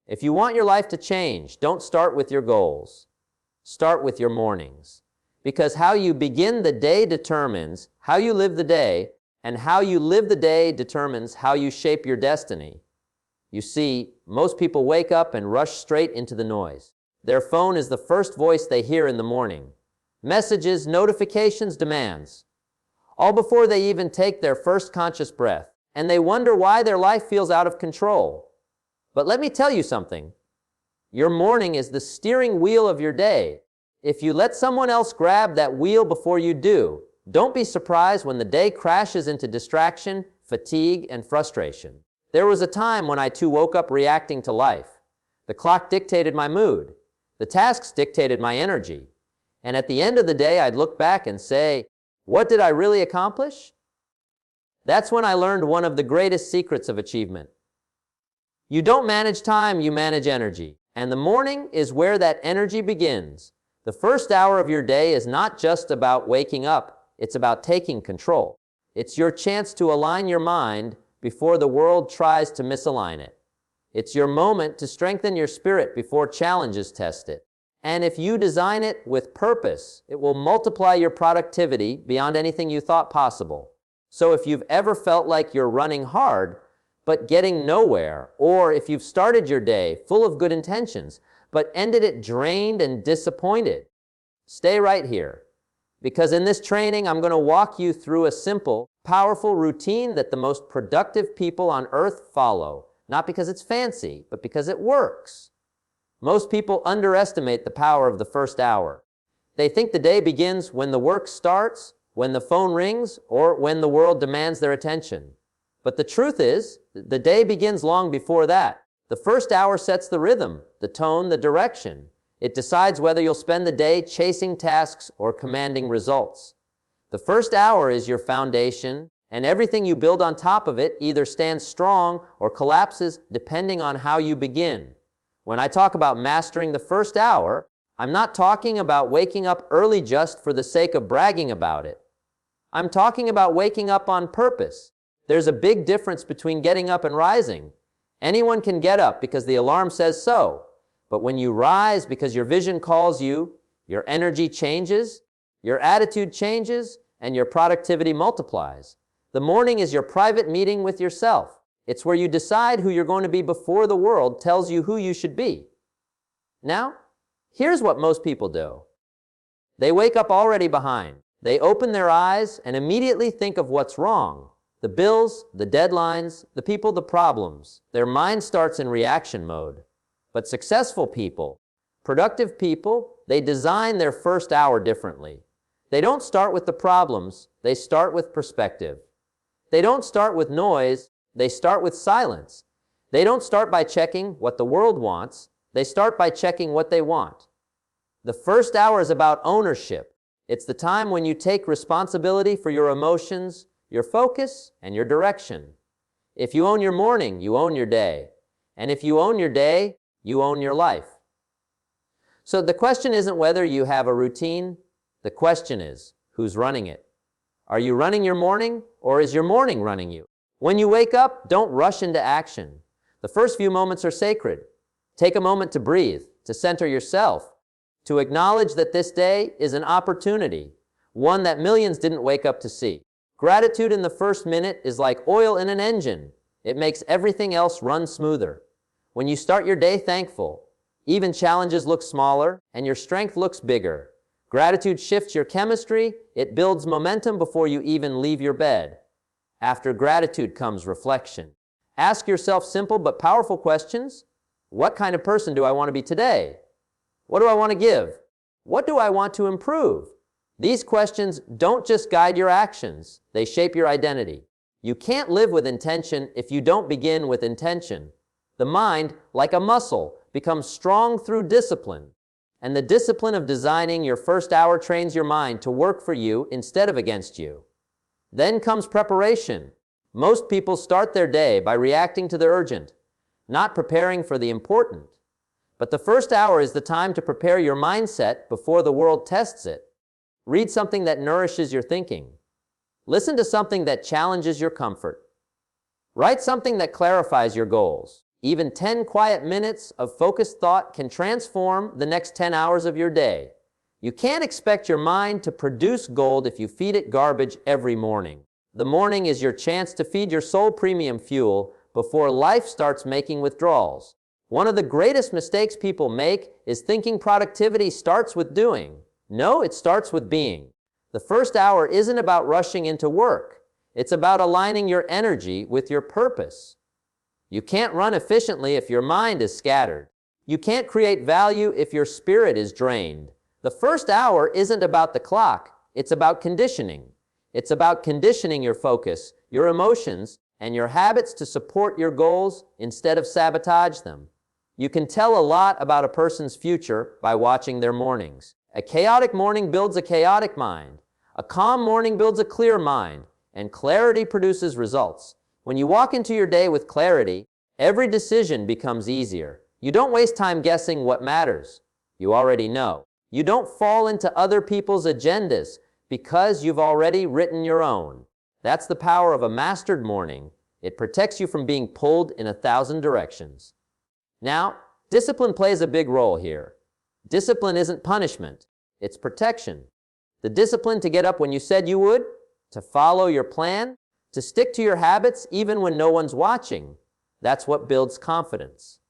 If you want your life to change, don't start with your goals. Start with your mornings. Because how you begin the day determines how you live the day, and how you live the day determines how you shape your destiny. You see, most people wake up and rush straight into the noise. Their phone is the first voice they hear in the morning. Messages, notifications, demands. All before they even take their first conscious breath. And they wonder why their life feels out of control. But let me tell you something. Your morning is the steering wheel of your day. If you let someone else grab that wheel before you do, don't be surprised when the day crashes into distraction, fatigue, and frustration. There was a time when I too woke up reacting to life. The clock dictated my mood. The tasks dictated my energy. And at the end of the day, I'd look back and say, what did I really accomplish? That's when I learned one of the greatest secrets of achievement. You don't manage time, you manage energy. And the morning is where that energy begins. The first hour of your day is not just about waking up, it's about taking control. It's your chance to align your mind before the world tries to misalign it. It's your moment to strengthen your spirit before challenges test it. And if you design it with purpose, it will multiply your productivity beyond anything you thought possible. So if you've ever felt like you're running hard, but getting nowhere, or if you've started your day full of good intentions, but ended it drained and disappointed, stay right here. Because in this training, I'm going to walk you through a simple, powerful routine that the most productive people on earth follow. Not because it's fancy, but because it works. Most people underestimate the power of the first hour. They think the day begins when the work starts, when the phone rings, or when the world demands their attention. But the truth is, the day begins long before that. The first hour sets the rhythm, the tone, the direction. It decides whether you'll spend the day chasing tasks or commanding results. The first hour is your foundation, and everything you build on top of it either stands strong or collapses depending on how you begin. When I talk about mastering the first hour, I'm not talking about waking up early just for the sake of bragging about it. I'm talking about waking up on purpose. There's a big difference between getting up and rising. Anyone can get up because the alarm says so. But when you rise because your vision calls you, your energy changes, your attitude changes, and your productivity multiplies. The morning is your private meeting with yourself. It's where you decide who you're going to be before the world tells you who you should be. Now, here's what most people do. They wake up already behind. They open their eyes and immediately think of what's wrong. The bills, the deadlines, the people, the problems. Their mind starts in reaction mode. But successful people, productive people, they design their first hour differently. They don't start with the problems, they start with perspective. They don't start with noise, they start with silence. They don't start by checking what the world wants, they start by checking what they want. The first hour is about ownership. It's the time when you take responsibility for your emotions, your focus, and your direction. If you own your morning, you own your day. And if you own your day, you own your life. So the question isn't whether you have a routine. The question is, who's running it? Are you running your morning, or is your morning running you? When you wake up, don't rush into action. The first few moments are sacred. Take a moment to breathe, to center yourself, to acknowledge that this day is an opportunity, one that millions didn't wake up to see. Gratitude in the first minute is like oil in an engine. It makes everything else run smoother. When you start your day thankful, even challenges look smaller and your strength looks bigger. Gratitude shifts your chemistry. It builds momentum before you even leave your bed. After gratitude comes reflection. Ask yourself simple but powerful questions. What kind of person do I want to be today? What do I want to give? What do I want to improve? These questions don't just guide your actions, they shape your identity. You can't live with intention if you don't begin with intention. The mind, like a muscle, becomes strong through discipline. And the discipline of designing your first hour trains your mind to work for you instead of against you. Then comes preparation. Most people start their day by reacting to the urgent, not preparing for the important. But the first hour is the time to prepare your mindset before the world tests it. Read something that nourishes your thinking. Listen to something that challenges your comfort. Write something that clarifies your goals. Even 10 quiet minutes of focused thought can transform the next 10 hours of your day. You can't expect your mind to produce gold if you feed it garbage every morning. The morning is your chance to feed your soul premium fuel before life starts making withdrawals. One of the greatest mistakes people make is thinking productivity starts with doing. No, it starts with being. The first hour isn't about rushing into work. It's about aligning your energy with your purpose. You can't run efficiently if your mind is scattered. You can't create value if your spirit is drained. The first hour isn't about the clock. It's about conditioning. It's about conditioning your focus, your emotions, and your habits to support your goals instead of sabotage them. You can tell a lot about a person's future by watching their mornings. A chaotic morning builds a chaotic mind. A calm morning builds a clear mind, and clarity produces results. When you walk into your day with clarity, every decision becomes easier. You don't waste time guessing what matters. You already know. You don't fall into other people's agendas because you've already written your own. That's the power of a mastered morning. It protects you from being pulled in 1,000 directions. Now, discipline plays a big role here. Discipline isn't punishment. It's protection. The discipline to get up when you said you would, to follow your plan, to stick to your habits even when no one's watching. That's what builds confidence.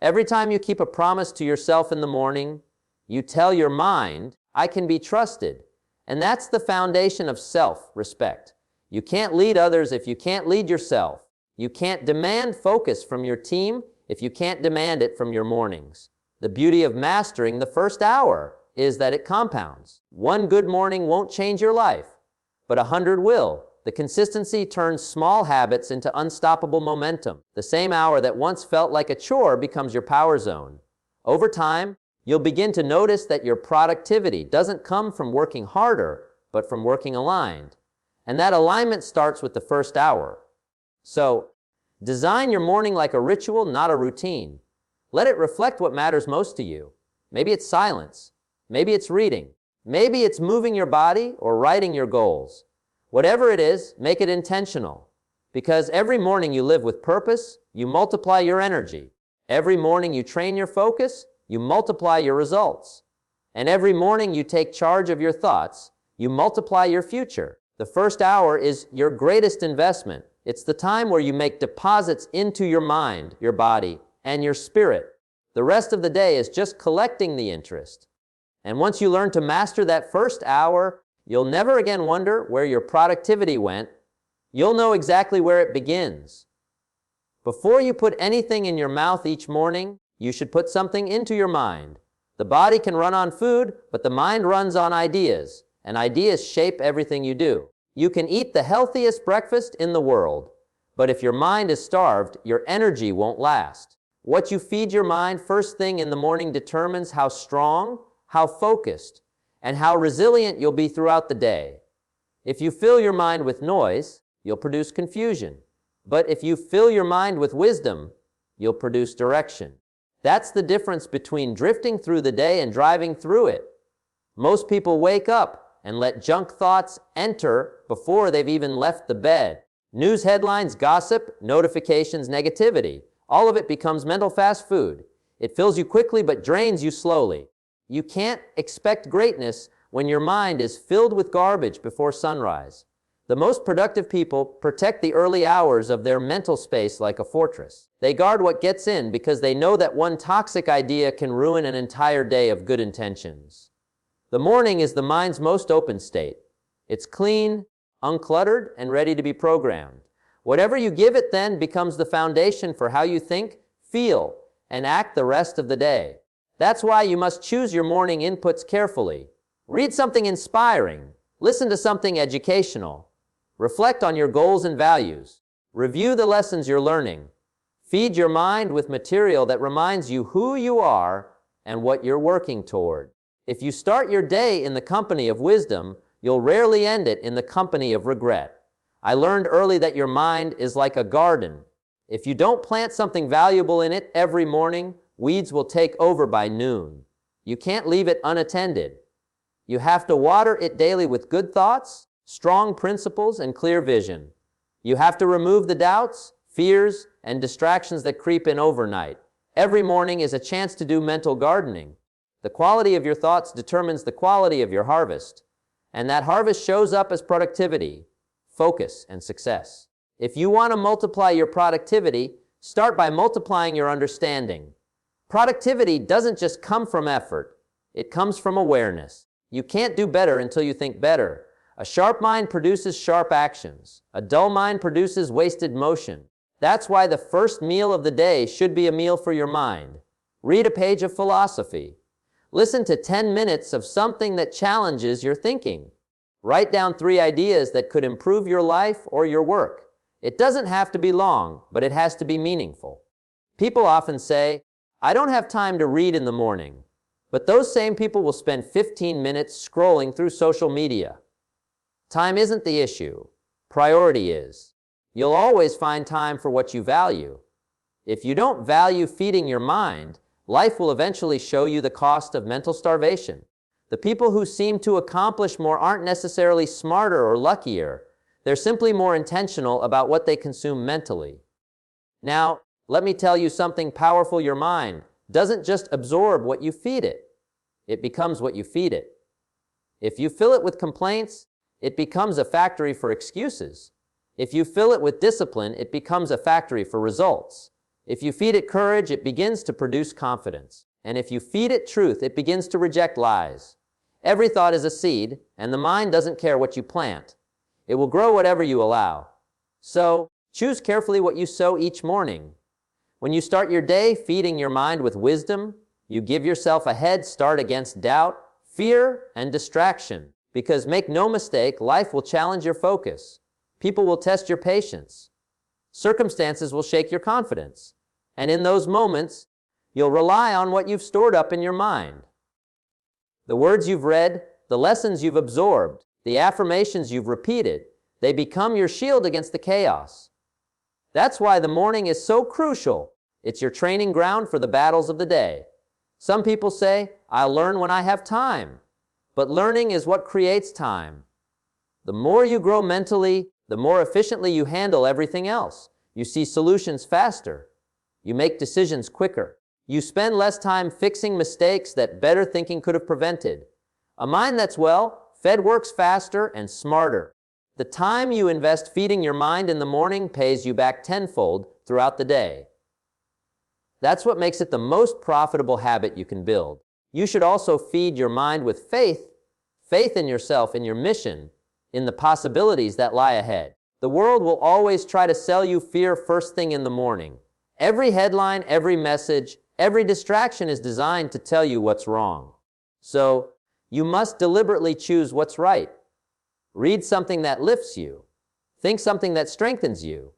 Every time you keep a promise to yourself in the morning, you tell your mind, I can be trusted. And that's the foundation of self-respect. You can't lead others if you can't lead yourself. You can't demand focus from your team if you can't demand it from your mornings. The beauty of mastering the first hour is that it compounds. One good morning won't change your life, but 100 will. The consistency turns small habits into unstoppable momentum. The same hour that once felt like a chore becomes your power zone. Over time, you'll begin to notice that your productivity doesn't come from working harder, but from working aligned. And that alignment starts with the first hour. So, design your morning like a ritual, not a routine. Let it reflect what matters most to you. Maybe it's silence. Maybe it's reading. Maybe it's moving your body or writing your goals. Whatever it is, make it intentional. Because every morning you live with purpose, you multiply your energy. Every morning you train your focus, you multiply your results. And every morning you take charge of your thoughts, you multiply your future. The first hour is your greatest investment. It's the time where you make deposits into your mind, your body, and your spirit. The rest of the day is just collecting the interest. And once you learn to master that first hour, you'll never again wonder where your productivity went. You'll know exactly where it begins. Before you put anything in your mouth each morning, you should put something into your mind. The body can run on food, but the mind runs on ideas, and ideas shape everything you do. You can eat the healthiest breakfast in the world, but if your mind is starved, your energy won't last. What you feed your mind first thing in the morning determines how strong, how focused, and how resilient you'll be throughout the day. If you fill your mind with noise, you'll produce confusion. But if you fill your mind with wisdom, you'll produce direction. That's the difference between drifting through the day and driving through it. Most people wake up and let junk thoughts enter before they've even left the bed. News headlines, gossip, notifications, negativity. All of it becomes mental fast food. It fills you quickly but drains you slowly. You can't expect greatness when your mind is filled with garbage before sunrise. The most productive people protect the early hours of their mental space like a fortress. They guard what gets in because they know that one toxic idea can ruin an entire day of good intentions. The morning is the mind's most open state. It's clean, uncluttered, and ready to be programmed. Whatever you give it then becomes the foundation for how you think, feel, and act the rest of the day. That's why you must choose your morning inputs carefully. Read something inspiring. Listen to something educational. Reflect on your goals and values. Review the lessons you're learning. Feed your mind with material that reminds you who you are and what you're working toward. If you start your day in the company of wisdom, you'll rarely end it in the company of regret. I learned early that your mind is like a garden. If you don't plant something valuable in it every morning, weeds will take over by noon. You can't leave it unattended. You have to water it daily with good thoughts, strong principles, and clear vision. You have to remove the doubts, fears, and distractions that creep in overnight. Every morning is a chance to do mental gardening. The quality of your thoughts determines the quality of your harvest, and that harvest shows up as productivity, focus, and success. If you want to multiply your productivity, start by multiplying your understanding. Productivity doesn't just come from effort, it comes from awareness. You can't do better until you think better. A sharp mind produces sharp actions. A dull mind produces wasted motion. That's why the first meal of the day should be a meal for your mind. Read a page of philosophy. Listen to 10 minutes of something that challenges your thinking. Write down 3 ideas that could improve your life or your work. It doesn't have to be long, but it has to be meaningful. People often say, "I don't have time to read in the morning." But those same people will spend 15 minutes scrolling through social media. Time isn't the issue. Priority is. You'll always find time for what you value. If you don't value feeding your mind, life will eventually show you the cost of mental starvation. The people who seem to accomplish more aren't necessarily smarter or luckier. They're simply more intentional about what they consume mentally. Now, let me tell you something powerful. Your mind doesn't just absorb what you feed it. It becomes what you feed it. If you fill it with complaints, it becomes a factory for excuses. If you fill it with discipline, it becomes a factory for results. If you feed it courage, it begins to produce confidence. And if you feed it truth, it begins to reject lies. Every thought is a seed, and the mind doesn't care what you plant. It will grow whatever you allow. So, choose carefully what you sow each morning. When you start your day feeding your mind with wisdom, you give yourself a head start against doubt, fear, and distraction. Because make no mistake, life will challenge your focus. People will test your patience. Circumstances will shake your confidence. And in those moments, you'll rely on what you've stored up in your mind. The words you've read, the lessons you've absorbed, the affirmations you've repeated, they become your shield against the chaos. That's why the morning is so crucial. It's your training ground for the battles of the day. Some people say, "I'll learn when I have time." But learning is what creates time. The more you grow mentally, the more efficiently you handle everything else. You see solutions faster. You make decisions quicker. You spend less time fixing mistakes that better thinking could have prevented. A mind that's well fed works faster and smarter. The time you invest feeding your mind in the morning pays you back tenfold throughout the day. That's what makes it the most profitable habit you can build. You should also feed your mind with faith in yourself, in your mission, in the possibilities that lie ahead. The world will always try to sell you fear first thing in the morning. Every headline, every message, every distraction is designed to tell you what's wrong. So, you must deliberately choose what's right. Read something that lifts you. Think something that strengthens you.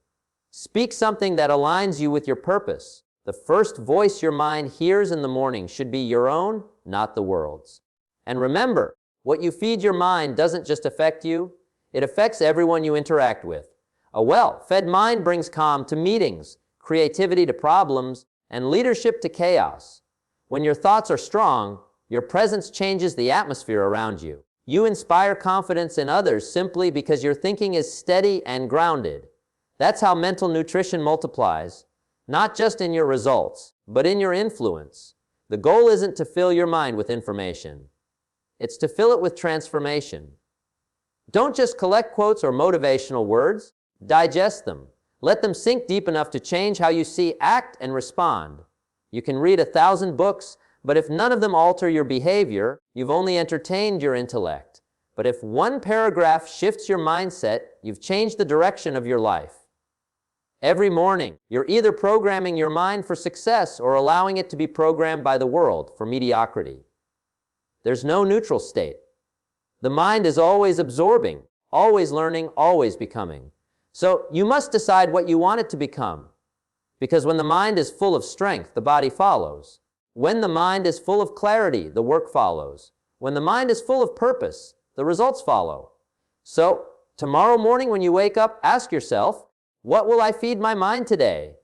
Speak something that aligns you with your purpose. The first voice your mind hears in the morning should be your own, not the world's. And remember, what you feed your mind doesn't just affect you, it affects everyone you interact with. A well-fed mind brings calm to meetings, creativity to problems, and leadership to chaos. When your thoughts are strong, your presence changes the atmosphere around you. You inspire confidence in others simply because your thinking is steady and grounded. That's how mental nutrition multiplies, not just in your results, but in your influence. The goal isn't to fill your mind with information. It's to fill it with transformation. Don't just collect quotes or motivational words. Digest them. Let them sink deep enough to change how you see, act, and respond. You can read 1,000 books, but if none of them alter your behavior, you've only entertained your intellect. But if one paragraph shifts your mindset, you've changed the direction of your life. Every morning, you're either programming your mind for success or allowing it to be programmed by the world for mediocrity. There's no neutral state. The mind is always absorbing, always learning, always becoming. So you must decide what you want it to become. Because when the mind is full of strength, the body follows. When the mind is full of clarity, the work follows. When the mind is full of purpose, the results follow. So tomorrow morning when you wake up, ask yourself, what will I feed my mind today?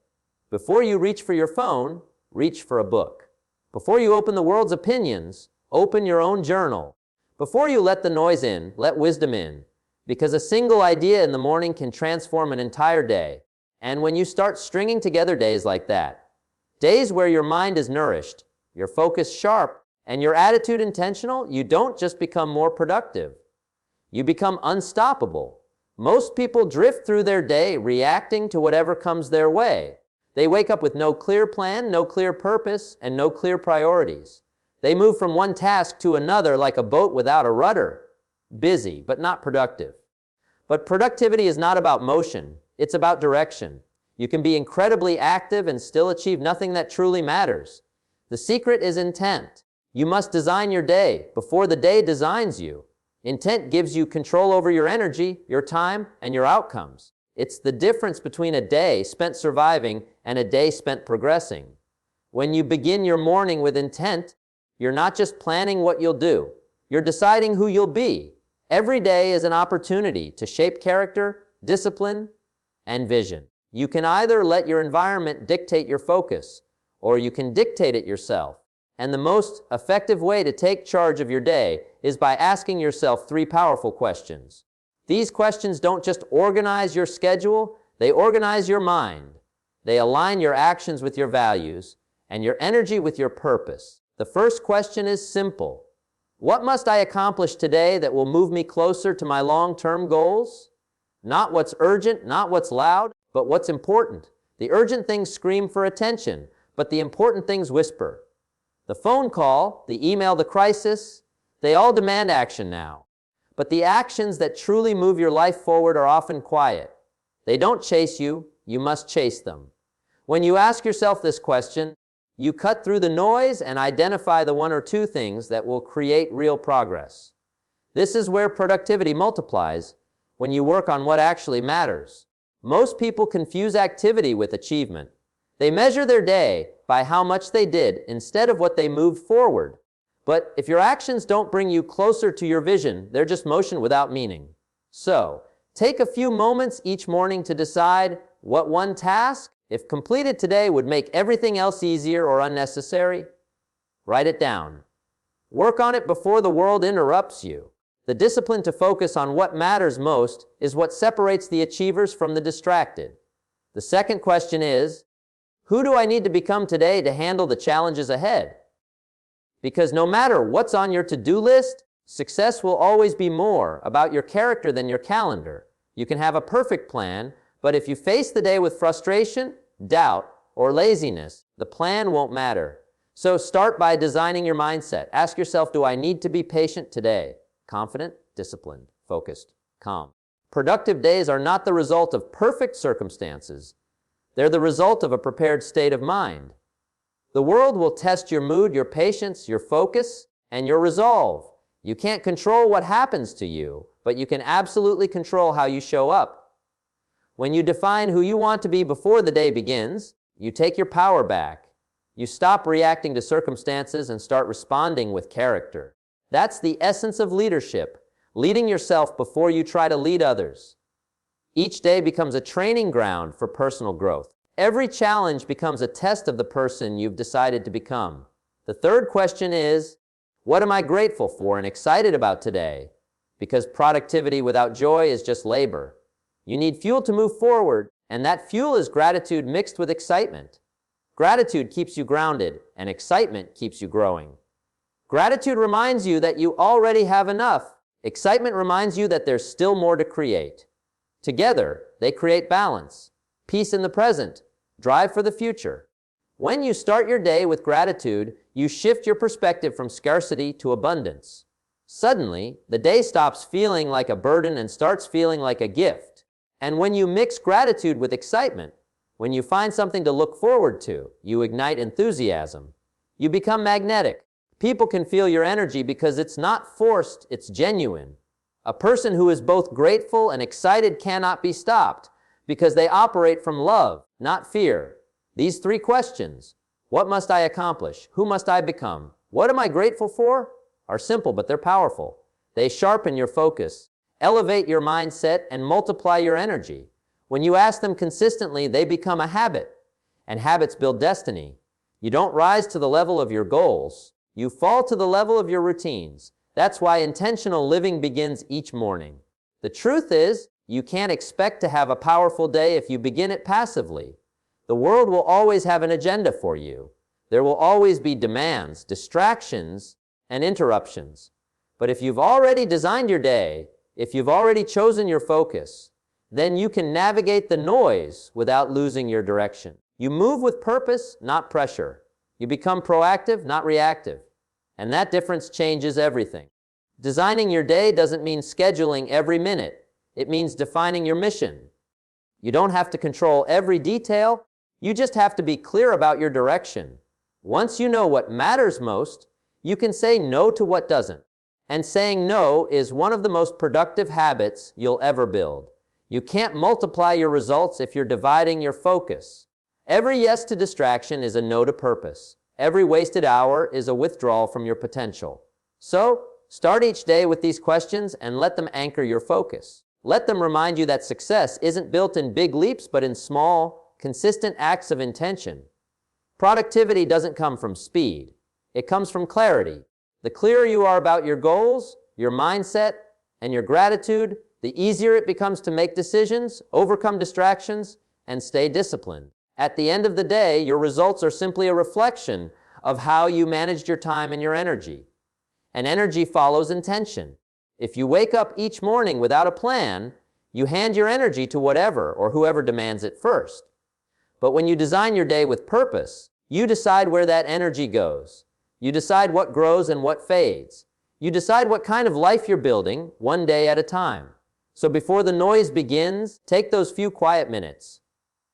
Before you reach for your phone, reach for a book. Before you open the world's opinions, open your own journal. Before you let the noise in, let wisdom in. Because a single idea in the morning can transform an entire day. And when you start stringing together days like that, days where your mind is nourished, your focus sharp, and your attitude intentional, you don't just become more productive. You become unstoppable. Most people drift through their day reacting to whatever comes their way. They wake up with no clear plan, no clear purpose, and no clear priorities. They move from one task to another like a boat without a rudder. Busy, but not productive. But productivity is not about motion. It's about direction. You can be incredibly active and still achieve nothing that truly matters. The secret is intent. You must design your day before the day designs you. Intent gives you control over your energy, your time, and your outcomes. It's the difference between a day spent surviving and a day spent progressing. When you begin your morning with intent, you're not just planning what you'll do. You're deciding who you'll be. Every day is an opportunity to shape character, discipline, and vision. You can either let your environment dictate your focus, or you can dictate it yourself. And the most effective way to take charge of your day is by asking yourself 3 powerful questions. These questions don't just organize your schedule, they organize your mind. They align your actions with your values and your energy with your purpose. The first question is simple. What must I accomplish today that will move me closer to my long-term goals? Not what's urgent, not what's loud, but what's important. The urgent things scream for attention, but the important things whisper. The phone call, the email, the crisis, they all demand action now. But the actions that truly move your life forward are often quiet. They don't chase you, you must chase them. When you ask yourself this question, you cut through the noise and identify the 1 or 2 things that will create real progress. This is where productivity multiplies, when you work on what actually matters. Most people confuse activity with achievement. They measure their day by how much they did instead of what they moved forward. But if your actions don't bring you closer to your vision, they're just motion without meaning. So, take a few moments each morning to decide what one task, if completed today, would make everything else easier or unnecessary. Write it down. Work on it before the world interrupts you. The discipline to focus on what matters most is what separates the achievers from the distracted. The second question is, who do I need to become today to handle the challenges ahead? Because no matter what's on your to-do list, success will always be more about your character than your calendar. You can have a perfect plan, but if you face the day with frustration, doubt, or laziness, the plan won't matter. So start by designing your mindset. Ask yourself, do I need to be patient today? Confident, disciplined, focused, calm. Productive days are not the result of perfect circumstances. They're the result of a prepared state of mind. The world will test your mood, your patience, your focus, and your resolve. You can't control what happens to you, but you can absolutely control how you show up. When you define who you want to be before the day begins, you take your power back. You stop reacting to circumstances and start responding with character. That's the essence of leadership, leading yourself before you try to lead others. Each day becomes a training ground for personal growth. Every challenge becomes a test of the person you've decided to become. The third question is, what am I grateful for and excited about today? Because productivity without joy is just labor. You need fuel to move forward, and that fuel is gratitude mixed with excitement. Gratitude keeps you grounded, and excitement keeps you growing. Gratitude reminds you that you already have enough. Excitement reminds you that there's still more to create. Together, they create balance, peace in the present, drive for the future. When you start your day with gratitude, you shift your perspective from scarcity to abundance. Suddenly, the day stops feeling like a burden and starts feeling like a gift. And when you mix gratitude with excitement, when you find something to look forward to, you ignite enthusiasm. You become magnetic. People can feel your energy because it's not forced, it's genuine. A person who is both grateful and excited cannot be stopped because they operate from love, not fear. These 3 questions, what must I accomplish? Who must I become? What am I grateful for? Are simple, but they're powerful. They sharpen your focus, elevate your mindset, and multiply your energy. When you ask them consistently, they become a habit, and habits build destiny. You don't rise to the level of your goals. You fall to the level of your routines. That's why intentional living begins each morning. The truth is, You can't expect to have a powerful day if you begin it passively. The world will always have an agenda for you. There will always be demands, distractions, and interruptions. But if you've already designed your day, if you've already chosen your focus, then you can navigate the noise without losing your direction. You move with purpose, not pressure. You become proactive, not reactive. And that difference changes everything. Designing your day doesn't mean scheduling every minute. It means defining your mission. You don't have to control every detail. You just have to be clear about your direction. Once you know what matters most, you can say no to what doesn't. And saying no is one of the most productive habits you'll ever build. You can't multiply your results if you're dividing your focus. Every yes to distraction is a no to purpose. Every wasted hour is a withdrawal from your potential. So, start each day with these questions and let them anchor your focus. Let them remind you that success isn't built in big leaps, but in small, consistent acts of intention. Productivity doesn't come from speed. It comes from clarity. The clearer you are about your goals, your mindset, and your gratitude, the easier it becomes to make decisions, overcome distractions, and stay disciplined. At the end of the day, your results are simply a reflection of how you managed your time and your energy. And energy follows intention. If you wake up each morning without a plan, you hand your energy to whatever or whoever demands it first. But when you design your day with purpose, you decide where that energy goes. You decide what grows and what fades. You decide what kind of life you're building, one day at a time. So before the noise begins, take those few quiet minutes.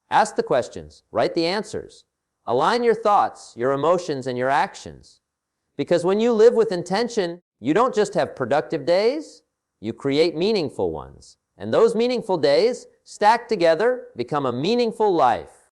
Ask the questions, write the answers. Align your thoughts, your emotions, and your actions. Because when you live with intention, you don't just have productive days, you create meaningful ones. And those meaningful days, stacked together, become a meaningful life.